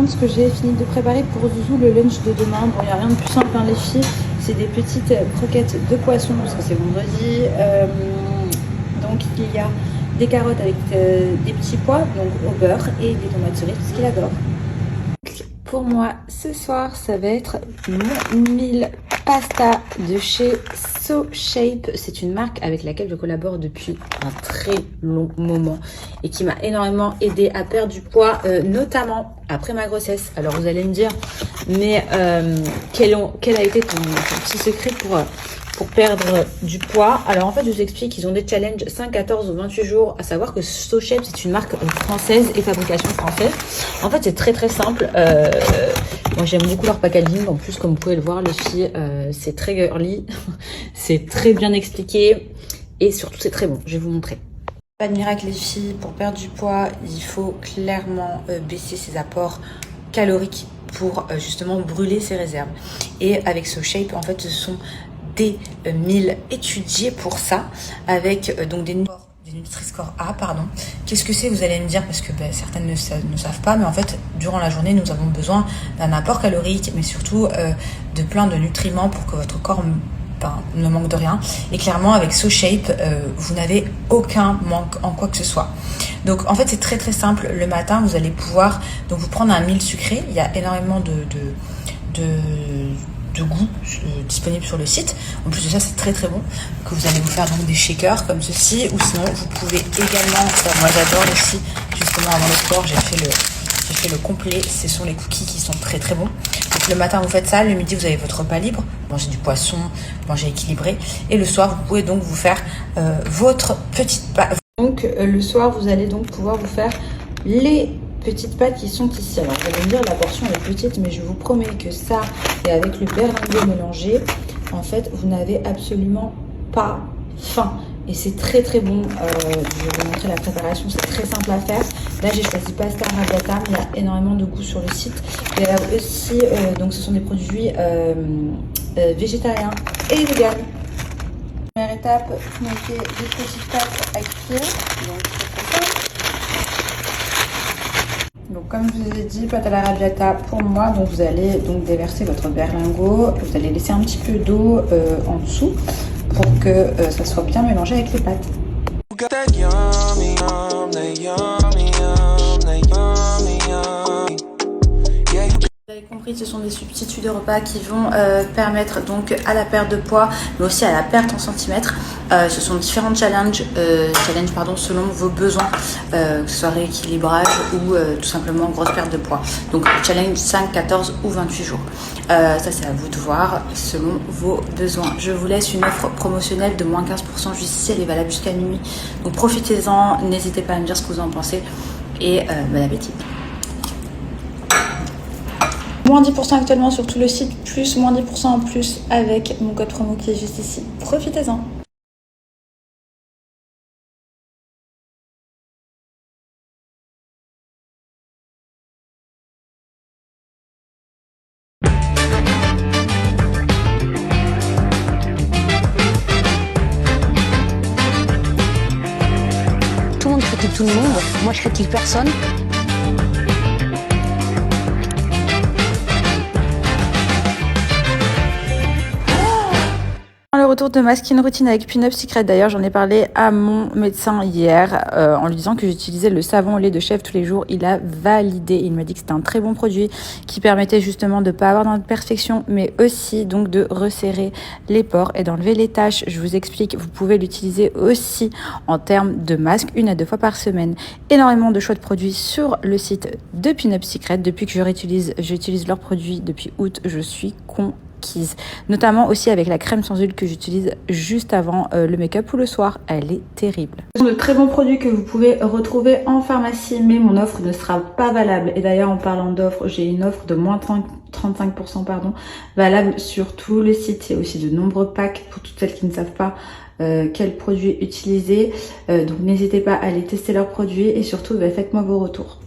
ce que j'ai fini de préparer pour Zouzou le lunch de demain. Bon, il n'y a rien de plus simple, hein, les filles. C'est des petites croquettes de poisson parce que c'est vendredi. Donc il y a des carottes avec des petits pois, donc au beurre, et des tomates cerises parce qu'il adore. Pour moi, ce soir, ça va être mon meal pasta de chez So Shape. C'est une marque avec laquelle je collabore depuis un très long moment et qui m'a énormément aidé à perdre du poids, notamment après ma grossesse. Alors vous allez me dire, mais quel a été ton petit secret pour perdre du poids? Alors en fait, je vous explique, ils ont des challenges 5, 14 ou 28 jours, à savoir que So Shape, c'est une marque française et fabrication française. En fait, c'est très très simple. Moi, j'aime beaucoup leur packaging. En plus, comme vous pouvez le voir, les filles, c'est très girly. C'est très bien expliqué. Et surtout, c'est très bon. Je vais vous montrer. Pas de miracle, les filles. Pour perdre du poids, il faut clairement baisser ses apports caloriques pour justement brûler ses réserves. Et avec So Shape, en fait, ce sont des meals étudiés pour ça, avec donc des Nutri-Score A, pardon. Qu'est-ce que c'est, vous allez me dire, parce que certaines ne savent pas, mais en fait, durant la journée, nous avons besoin d'un apport calorique, mais surtout de plein de nutriments pour que votre corps ne manque de rien. Et clairement, avec So Shape, vous n'avez aucun manque en quoi que ce soit. Donc, en fait, c'est très très simple. Le matin, vous allez pouvoir donc vous prendre un meal sucré. Il y a énormément de goût disponible sur le site. En plus de ça, c'est très très bon, que vous allez vous faire donc des shakers comme ceci, ou sinon vous pouvez également, moi j'adore aussi, justement avant le sport, j'ai fait le complet, ce sont les cookies qui sont très très bons. Donc le matin vous faites ça, le midi vous avez votre repas libre, mangez du poisson, mangez équilibré, et le soir vous pouvez donc vous faire votre petite pâte. Donc le soir vous allez donc pouvoir vous faire les petites pâtes qui sont ici. Alors vous allez me dire, la portion est petite, mais je vous promets que ça, et avec le berlingot mélangé, en fait vous n'avez absolument pas faim. Et c'est très très bon. Je vais vous montrer la préparation, c'est très simple à faire. Là j'ai choisi pasta arrabbiata, mais il y a énormément de goût sur le site. Il y a aussi, donc ce sont des produits végétariens et vegan. Première étape, vous mettez des petites pâtes à cuire. Donc c'est ça. Donc comme je vous ai dit, pâte à l'arrabbiata pour moi. Donc vous allez donc déverser votre berlingot. Vous allez laisser un petit peu d'eau en dessous pour que ça soit bien mélangé avec les pâtes. Vous avez compris, ce sont des substituts de repas qui vont permettre donc à la perte de poids, mais aussi à la perte en centimètres. Ce sont différents challenges selon vos besoins, que ce soit rééquilibrage ou tout simplement grosse perte de poids. Donc challenge 5, 14 ou 28 jours. Ça c'est à vous de voir selon vos besoins. Je vous laisse une offre promotionnelle de moins 15% juste ici, elle est valable jusqu'à minuit. Donc profitez-en, n'hésitez pas à me dire ce que vous en pensez et bon appétit. Moins 10% actuellement sur tout le site, plus moins 10% en plus avec mon code promo qui est juste ici. Profitez-en. Tout le monde critique tout le monde, moi je critique personne. Le retour de ma skin routine avec Pin Up Secret. D'ailleurs, j'en ai parlé à mon médecin hier en lui disant que j'utilisais le savon au lait de chèvre tous les jours. Il a validé. Il m'a dit que c'était un très bon produit qui permettait justement de ne pas avoir d'imperfection, mais aussi donc de resserrer les pores et d'enlever les taches. Je vous explique, vous pouvez l'utiliser aussi en termes de masque 1 à 2 fois par semaine. Énormément de choix de produits sur le site de Pin Up Secret. Depuis que j'utilise leurs produits depuis août, je suis notamment aussi avec la crème sans huile que j'utilise juste avant le make-up ou le soir. Elle est terrible. Ce sont de très bons produits que vous pouvez retrouver en pharmacie, mais mon offre ne sera pas valable. Et d'ailleurs, en parlant d'offres, j'ai une offre de moins 35% valable sur tout le site. Il y a aussi de nombreux packs pour toutes celles qui ne savent pas quels produits utiliser. Donc n'hésitez pas à aller tester leurs produits et surtout faites-moi vos retours.